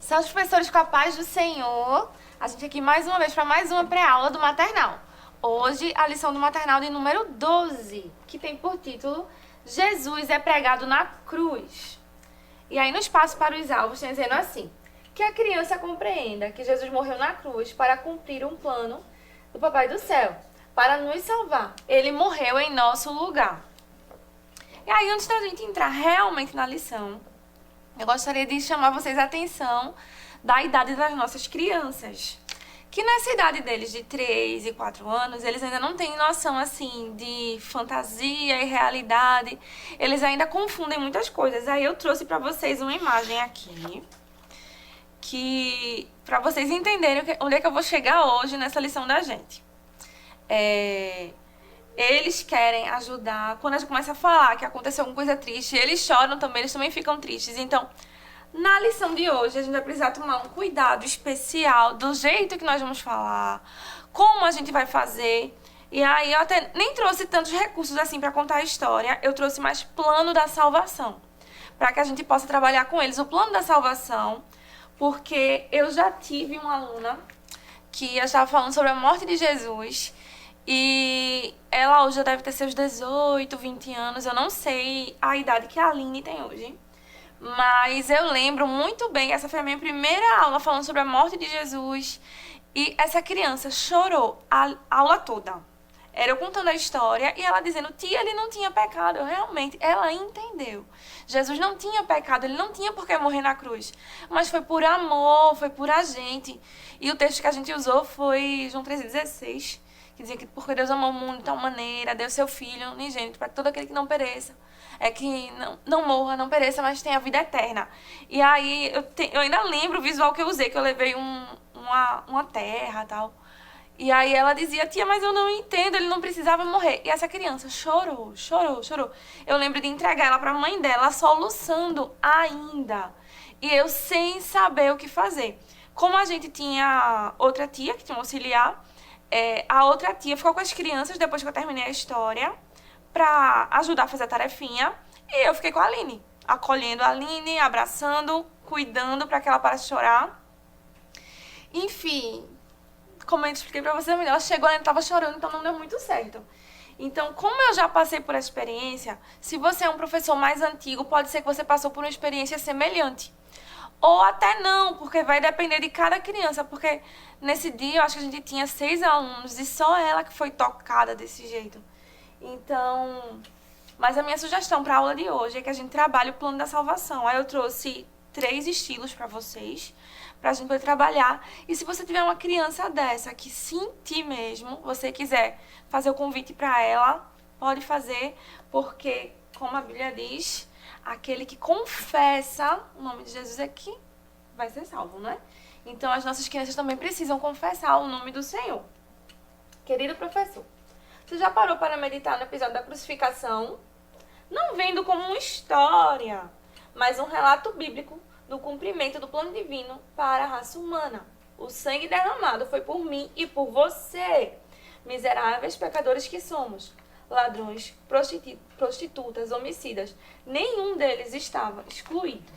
São os professores com a paz do Senhor. A gente aqui mais uma vez para mais uma pré-aula do maternal. Hoje, a lição do maternal de número 12, que tem por título Jesus é pregado na cruz. E aí no espaço para os alvos tem dizendo assim: que a criança compreenda que Jesus morreu na cruz para cumprir um plano do Papai do Céu, para nos salvar. Ele morreu em nosso lugar. E aí, antes da gente entrar realmente na lição, eu gostaria de chamar vocês a atenção da idade das nossas crianças. Que nessa idade deles de 3 e 4 anos, eles ainda não têm noção, assim, de fantasia e realidade. Eles ainda confundem muitas coisas. Aí eu trouxe pra vocês uma imagem aqui, que pra vocês entenderem onde é que eu vou chegar hoje nessa lição da gente. Eles querem ajudar. Quando a gente começa a falar que aconteceu alguma coisa triste, eles choram também, eles também ficam tristes. Então, na lição de hoje, a gente vai precisar tomar um cuidado especial do jeito que nós vamos falar, como a gente vai fazer. E aí, eu até nem trouxe tantos recursos assim para contar a história, eu trouxe mais plano da salvação, para que a gente possa trabalhar com eles o plano da salvação, porque eu já tive uma aluna que eu estava falando sobre a morte de Jesus. E ela hoje já deve ter seus 18, 20 anos. Eu não sei a idade que a Aline tem hoje, mas eu lembro muito bem. Essa foi a minha primeira aula falando sobre a morte de Jesus. E essa criança chorou a aula toda. Era eu contando a história e ela dizendo: tia, ele não tinha pecado. Realmente, ela entendeu. Jesus não tinha pecado, ele não tinha por que morrer na cruz. Mas foi por amor, foi por a gente. E o texto que a gente usou foi João 3,16. Que dizia que porque Deus amou o mundo de tal maneira, deu seu Filho unigênito para que todo aquele que não pereça, que não morra, não pereça, mas tenha a vida eterna. E aí eu ainda lembro o visual que eu usei, que eu levei uma terra e tal. E aí ela dizia: tia, mas eu não entendo, ele não precisava morrer. E essa criança chorou, chorou, chorou. Eu lembro de entregar ela para a mãe dela, soluçando ainda. E eu sem saber o que fazer. Como a gente tinha outra tia, que tinha um auxiliar, a outra tia ficou com as crianças depois que eu terminei a história pra ajudar a fazer a tarefinha. E eu fiquei com a Aline, acolhendo a Aline, abraçando, cuidando pra que ela parasse de chorar. Enfim, como eu expliquei pra você melhor, chegou, ela tava chorando, então não deu muito certo. Então, como eu já passei por essa experiência, se você é um professor mais antigo, pode ser que você passou por uma experiência semelhante. Ou até não, porque vai depender de cada criança. Porque nesse dia eu acho que a gente tinha 6 alunos e só ela que foi tocada desse jeito. Então, mas a minha sugestão para a aula de hoje é que a gente trabalhe o plano da salvação. Aí eu trouxe 3 estilos para vocês, para a gente poder trabalhar. E se você tiver uma criança dessa que sentir mesmo, você quiser fazer o convite para ela, pode fazer, porque, como a Bíblia diz, aquele que confessa o nome de Jesus aqui vai ser salvo, não é? Então, as nossas crianças também precisam confessar o nome do Senhor. Querido professor, você já parou para meditar no episódio da crucificação? Não vendo como uma história, mas um relato bíblico do cumprimento do plano divino para a raça humana. O sangue derramado foi por mim e por você, miseráveis pecadores que somos. Ladrões, prostitutas, homicidas, nenhum deles estava excluído.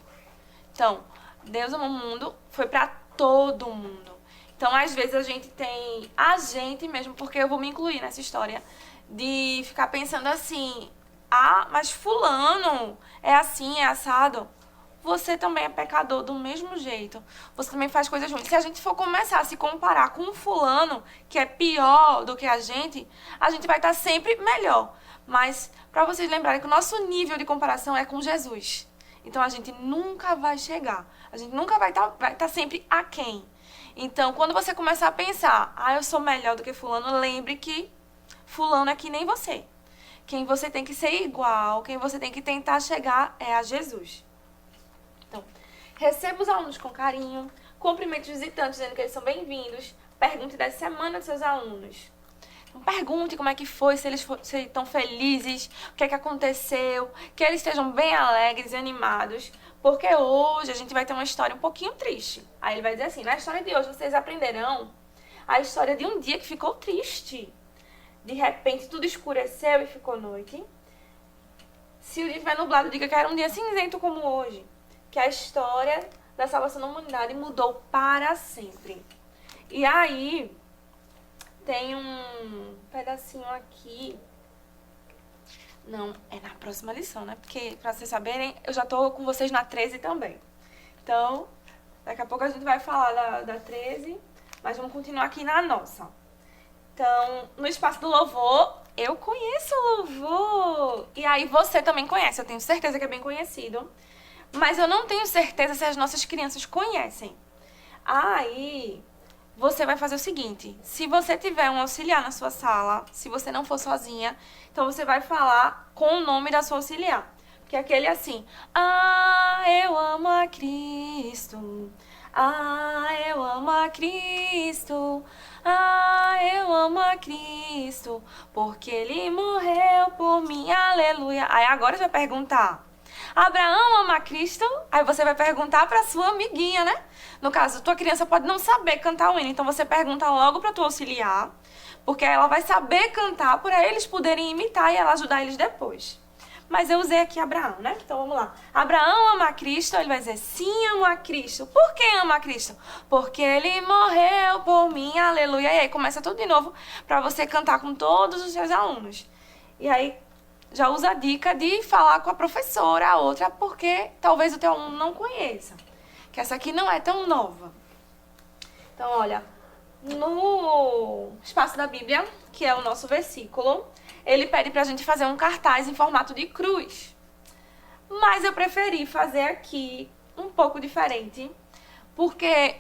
Então, Deus amou o mundo, foi para todo mundo. Então, às vezes a gente tem a gente mesmo, porque eu vou me incluir nessa história, de ficar pensando assim: ah, mas fulano é assim, é assado. Você também é pecador do mesmo jeito. Você também faz coisas ruins. Se a gente for começar a se comparar com um fulano que é pior do que a gente vai estar sempre melhor. Mas para vocês lembrarem que o nosso nível de comparação é com Jesus. Então a gente nunca vai chegar. A gente nunca vai estar sempre aquém. Então, quando você começar a pensar: ah, eu sou melhor do que fulano, lembre que fulano é que nem você. Quem você tem que ser igual, quem você tem que tentar chegar é a Jesus. Então, receba os alunos com carinho, cumprimente os visitantes dizendo que eles são bem-vindos, pergunte da semana dos seus alunos. Então, pergunte como é que foi, se eles estão felizes, o que é que aconteceu, que eles estejam bem alegres e animados, porque hoje a gente vai ter uma história um pouquinho triste. Aí ele vai dizer assim: na história de hoje vocês aprenderão a história de um dia que ficou triste. De repente tudo escureceu e ficou noite. Se o dia estiver nublado, diga que era um dia cinzento como hoje. Que a história da salvação da humanidade mudou para sempre. E aí, tem um pedacinho aqui. Não, é na próxima lição, né? Porque, pra vocês saberem, eu já tô com vocês na 13 também. Então, daqui a pouco a gente vai falar da 13, mas vamos continuar aqui na nossa. Então, no espaço do louvor, eu conheço o louvor. E aí você também conhece, eu tenho certeza que é bem conhecido. Mas eu não tenho certeza se as nossas crianças conhecem. Aí, você vai fazer o seguinte. Se você tiver um auxiliar na sua sala, se você não for sozinha, então você vai falar com o nome da sua auxiliar. Porque aquele é assim, ah, eu amo a Cristo, ah, eu amo a Cristo, ah, eu amo a Cristo, porque Ele morreu por mim, aleluia. Aí agora você vai perguntar, Abraão ama a Cristo? Aí você vai perguntar para sua amiguinha, né? No caso, tua criança pode não saber cantar o hino, então você pergunta logo para tua auxiliar, porque ela vai saber cantar para eles poderem imitar e ela ajudar eles depois. Mas eu usei aqui Abraão, né? Então vamos lá. Abraão ama a Cristo, ele vai dizer, sim, amo a Cristo. Por que ama a Cristo? Porque ele morreu por mim, aleluia. E aí começa tudo de novo para você cantar com todos os seus alunos. E aí já usa a dica de falar com a professora, a outra, porque talvez o teu aluno não conheça. Que essa aqui não é tão nova. Então, olha, no espaço da Bíblia, que é o nosso versículo, ele pede pra gente fazer um cartaz em formato de cruz. Mas eu preferi fazer aqui um pouco diferente, porque,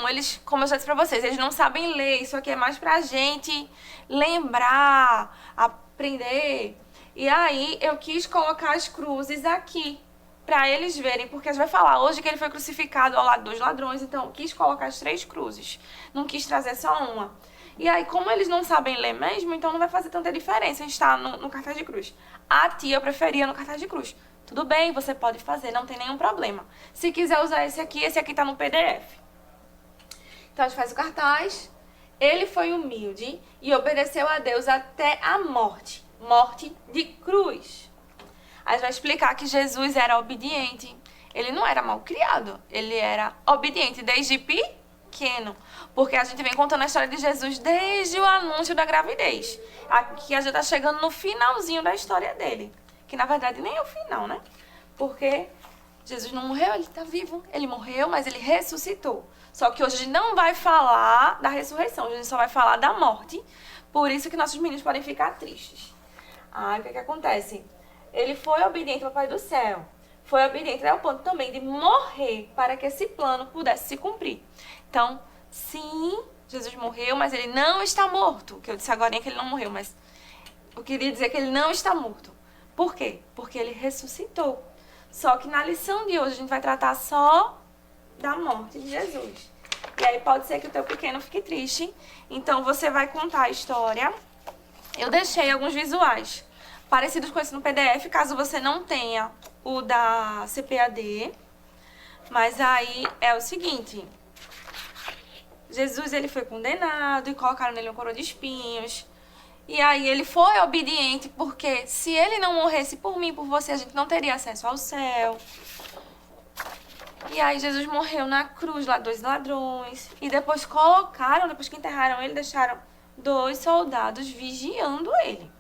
eles, como eu já disse pra vocês, eles não sabem ler, isso aqui é mais pra gente lembrar, aprender. E aí, eu quis colocar as cruzes aqui, pra eles verem, porque a gente vai falar hoje que ele foi crucificado ao lado dos ladrões, então quis colocar as 3 cruzes, não quis trazer só uma. E aí, como eles não sabem ler mesmo, então não vai fazer tanta diferença estar no cartaz de cruz. A tia preferia no cartaz de cruz. Tudo bem, você pode fazer, não tem nenhum problema. Se quiser usar esse aqui tá no PDF. Então a gente faz o cartaz. Ele foi humilde e obedeceu a Deus até a morte. Morte de cruz. A gente vai explicar que Jesus era obediente. Ele não era mal criado, ele era obediente desde pequeno. Porque a gente vem contando a história de Jesus desde o anúncio da gravidez. Aqui a gente tá chegando no finalzinho da história dele. Que na verdade nem é o final, né? Porque Jesus não morreu, ele tá vivo. Ele morreu, mas ele ressuscitou. Só que hoje a gente não vai falar da ressurreição, a gente só vai falar da morte. Por isso que nossos meninos podem ficar tristes. Aí o que acontece? Ele foi obediente ao Pai do céu. Foi obediente ao ponto também de morrer para que esse plano pudesse se cumprir. Então, sim, Jesus morreu, mas ele não está morto. Que eu disse agora é que ele não morreu, mas eu queria dizer que ele não está morto. Por quê? Porque ele ressuscitou. Só que na lição de hoje a gente vai tratar só da morte de Jesus. E aí pode ser que o teu pequeno fique triste. Então você vai contar a história. Eu deixei alguns visuais parecidos com esse no PDF, caso você não tenha o da CPAD. Mas aí é o seguinte. Jesus, ele foi condenado e colocaram nele uma coroa de espinhos. E aí ele foi obediente, porque se ele não morresse por mim, por você, a gente não teria acesso ao céu. E aí Jesus morreu na cruz, lá 2 ladrões. E depois colocaram, depois que enterraram ele, deixaram 2 soldados vigiando ele.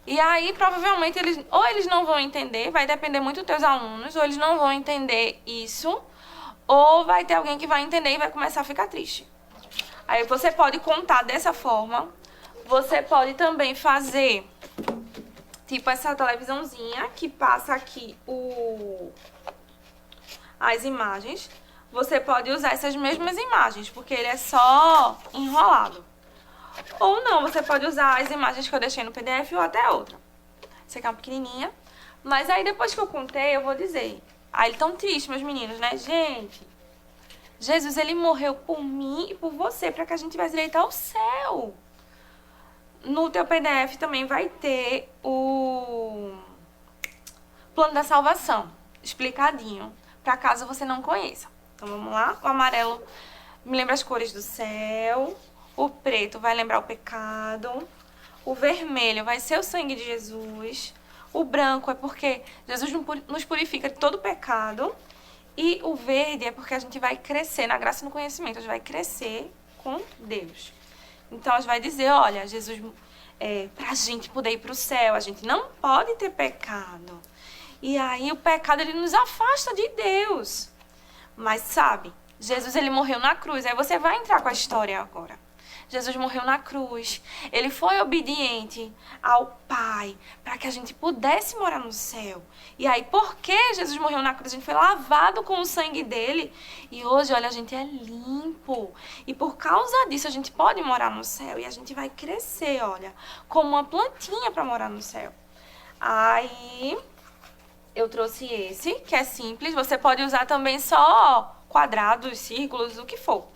E aí, provavelmente, eles não vão entender, vai depender muito dos teus alunos, ou eles não vão entender isso, ou vai ter alguém que vai entender e vai começar a ficar triste. Aí você pode contar dessa forma. Você pode também fazer, tipo, essa televisãozinha que passa aqui as imagens. Você pode usar essas mesmas imagens, porque ele é só enrolado. Ou não, você pode usar as imagens que eu deixei no PDF ou até outra. Essa aqui é uma pequenininha. Mas aí depois que eu contei, eu vou dizer. Aí eles tão tristes, meus meninos, né? Gente, Jesus, ele morreu por mim e por você, para que a gente tivesse direito ao céu. No teu PDF também vai ter o plano da salvação, explicadinho, para caso você não conheça. Então vamos lá. O amarelo me lembra as cores do céu. O preto vai lembrar o pecado. O vermelho vai ser o sangue de Jesus. O branco é porque Jesus nos purifica de todo pecado. E o verde é porque a gente vai crescer na graça e no conhecimento. A gente vai crescer com Deus. Então, a gente vai dizer, olha, Jesus, pra gente poder ir pro céu, a gente não pode ter pecado. E aí, o pecado, ele nos afasta de Deus. Mas, sabe, Jesus, ele morreu na cruz. Aí você vai entrar com a história agora. Jesus morreu na cruz. Ele foi obediente ao Pai para que a gente pudesse morar no céu. E aí, porque Jesus morreu na cruz, a gente foi lavado com o sangue dele. E hoje, olha, a gente é limpo. E por causa disso, a gente pode morar no céu. E a gente vai crescer, olha, como uma plantinha para morar no céu. Aí, eu trouxe esse, que é simples. Você pode usar também só quadrados, círculos, o que for.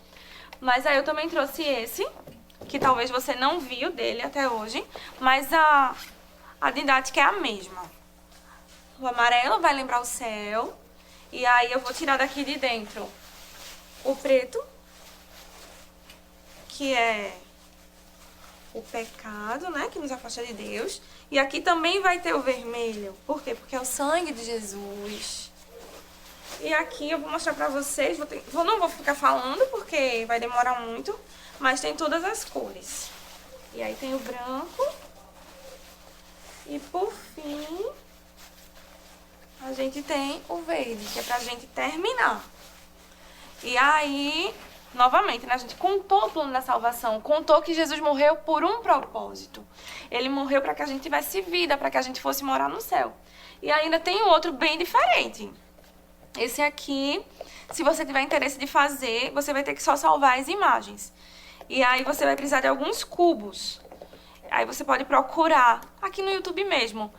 Mas aí eu também trouxe esse, que talvez você não viu dele até hoje, mas a didática é a mesma. O amarelo vai lembrar o céu, e aí eu vou tirar daqui de dentro o preto, que é o pecado, né, que nos afasta de Deus. E aqui também vai ter o vermelho. Por quê? Porque é o sangue de Jesus. E aqui eu vou mostrar pra vocês, não vou ficar falando porque vai demorar muito, mas tem todas as cores. E aí tem o branco. E por fim, a gente tem o verde, que é pra gente terminar. E aí, novamente, né, a gente contou o plano da salvação, contou que Jesus morreu por um propósito. Ele morreu pra que a gente tivesse vida, pra que a gente fosse morar no céu. E ainda tem um outro bem diferente. Esse aqui, se você tiver interesse de fazer, você vai ter que só salvar as imagens. E aí você vai precisar de alguns cubos. Aí você pode procurar aqui no YouTube mesmo.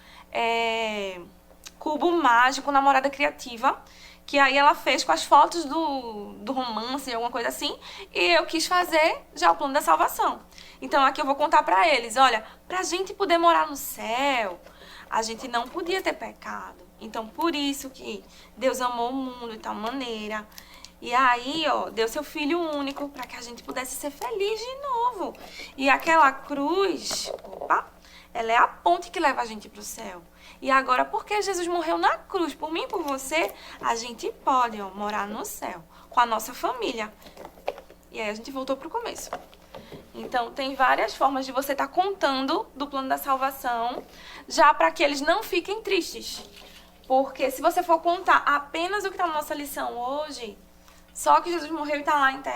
Cubo Mágico Namorada Criativa. Que aí ela fez com as fotos do romance, alguma coisa assim. E eu quis fazer já o plano da salvação. Então aqui eu vou contar pra eles, olha, pra gente poder morar no céu, a gente não podia ter pecado. Então, por isso que Deus amou o mundo de tal maneira. E aí, ó, deu seu Filho único para que a gente pudesse ser feliz de novo. E aquela cruz, opa, ela é a ponte que leva a gente para o céu. E agora, porque Jesus morreu na cruz, por mim e por você, a gente pode, ó, morar no céu com a nossa família. E aí a gente voltou para o começo. Então, tem várias formas de você estar contando do plano da salvação, já para que eles não fiquem tristes. Porque se você for contar apenas o que está na nossa lição hoje, só que Jesus morreu e,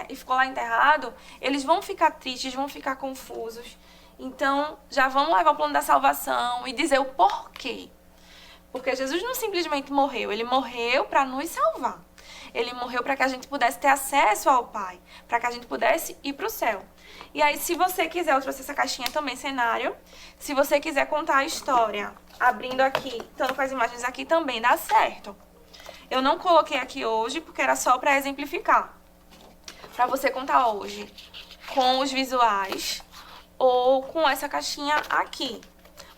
e ficou lá enterrado, eles vão ficar tristes, vão ficar confusos. Então, já vamos levar o plano da salvação e dizer o porquê. Porque Jesus não simplesmente morreu, ele morreu para nos salvar. Ele morreu para que a gente pudesse ter acesso ao Pai, para que a gente pudesse ir para o céu. E aí, se você quiser, eu trouxe essa caixinha também, cenário. Se você quiser contar a história, abrindo aqui, estando com as imagens aqui também, dá certo. Eu não coloquei aqui hoje, porque era só para exemplificar. Para você contar hoje com os visuais ou com essa caixinha aqui.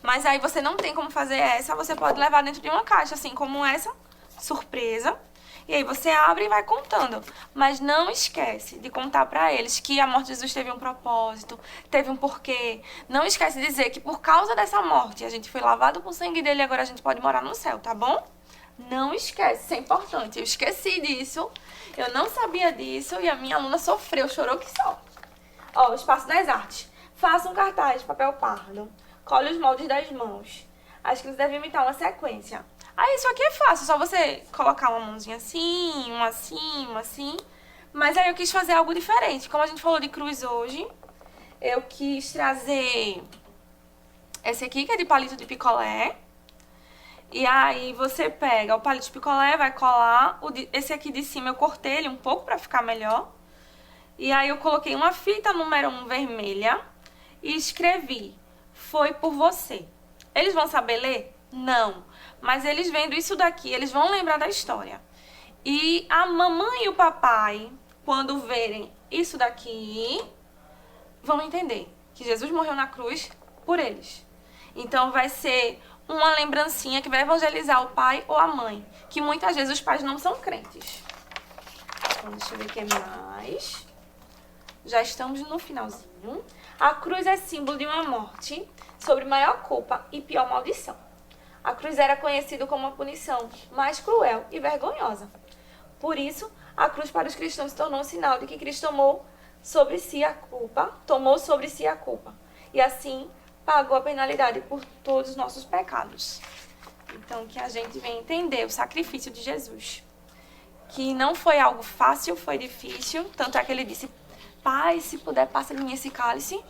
Mas aí você não tem como fazer essa, você pode levar dentro de uma caixa, assim como essa, surpresa. E aí você abre e vai contando. Mas não esquece de contar pra eles que a morte de Jesus teve um propósito, teve um porquê. Não esquece de dizer que por causa dessa morte a gente foi lavado com o sangue dele e agora a gente pode morar no céu, tá bom? Não esquece, isso é importante. Eu esqueci disso, eu não sabia disso e a minha aluna sofreu, chorou que só. Ó, o Espaço das Artes. Faça um cartaz de papel pardo. Colhe os moldes das mãos. As crianças devem imitar uma sequência. Aí isso aqui é fácil, só você colocar uma mãozinha assim, uma assim, uma assim. Mas aí eu quis fazer algo diferente. Como a gente falou de cruz hoje, eu quis trazer esse aqui, que é de palito de picolé. E aí você pega o palito de picolé, vai colar. Esse aqui de cima eu cortei ele um pouco pra ficar melhor. E aí eu coloquei uma fita número 1 vermelha e escrevi: foi por você. Eles vão saber ler? Não. Mas eles vendo isso daqui, eles vão lembrar da história. E a mamãe e o papai, quando verem isso daqui, vão entender que Jesus morreu na cruz por eles. Então vai ser uma lembrancinha que vai evangelizar o pai ou a mãe. Que muitas vezes os pais não são crentes. Então deixa eu ver o que mais. Já estamos no finalzinho. A cruz é símbolo de uma morte sobre maior culpa e pior maldição. A cruz era conhecida como uma punição mais cruel e vergonhosa. Por isso, a cruz para os cristãos se tornou um sinal de que Cristo tomou sobre si a culpa, e assim pagou a penalidade por todos os nossos pecados. Então, que a gente venha entender o sacrifício de Jesus. Que não foi algo fácil, foi difícil. Tanto é que ele disse, Pai, se puder, passa de mim esse cálice.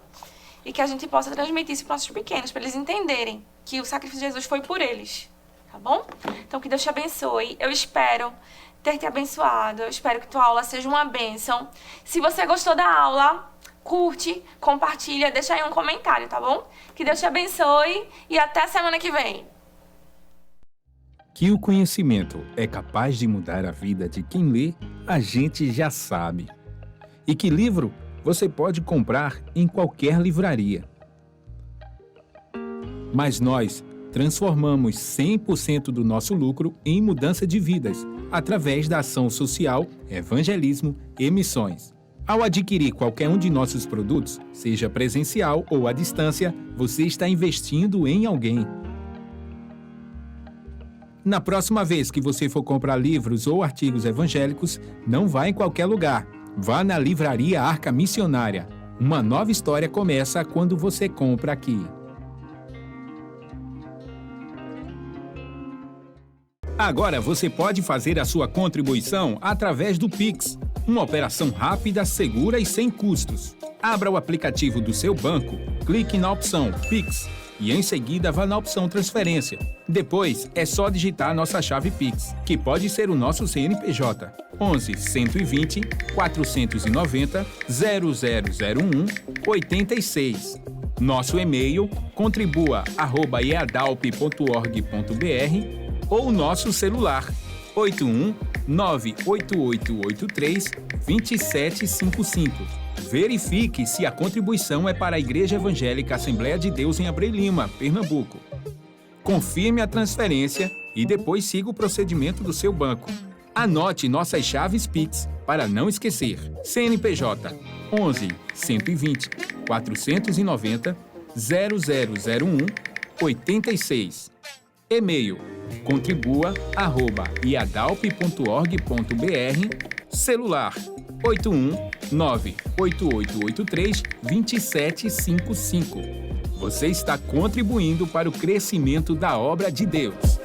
E que a gente possa transmitir isso para os nossos pequenos, para eles entenderem que o sacrifício de Jesus foi por eles. Tá bom? Então, que Deus te abençoe. Eu espero ter te abençoado. Eu espero que tua aula seja uma bênção. Se você gostou da aula, curte, compartilha, deixa aí um comentário, tá bom? Que Deus te abençoe e até semana que vem. Que o conhecimento é capaz de mudar a vida de quem lê, a gente já sabe. E que livro você pode comprar em qualquer livraria. Mas nós transformamos 100% do nosso lucro em mudança de vidas, através da ação social, evangelismo e missões. Ao adquirir qualquer um de nossos produtos, seja presencial ou à distância, você está investindo em alguém. Na próxima vez que você for comprar livros ou artigos evangélicos, não vá em qualquer lugar. Vá na Livraria Arca Missionária. Uma nova história começa quando você compra aqui. Agora você pode fazer a sua contribuição através do Pix. Uma operação rápida, segura e sem custos. Abra o aplicativo do seu banco, clique na opção Pix e em seguida vá na opção Transferência. Depois é só digitar nossa chave Pix, que pode ser o nosso CNPJ 11 120 490 0001 86. Nosso e-mail contribua@eadalp.org.br ou nosso celular 81 98883 2755. Verifique se a contribuição é para a Igreja Evangélica Assembleia de Deus em Abreu Lima, Pernambuco. Confirme a transferência e depois siga o procedimento do seu banco. Anote nossas chaves Pix para não esquecer. CNPJ 11 120 490 0001 86. E-mail contribua@iadalp.org.br. Celular 81 98883 2755. Você está contribuindo para o crescimento da obra de Deus.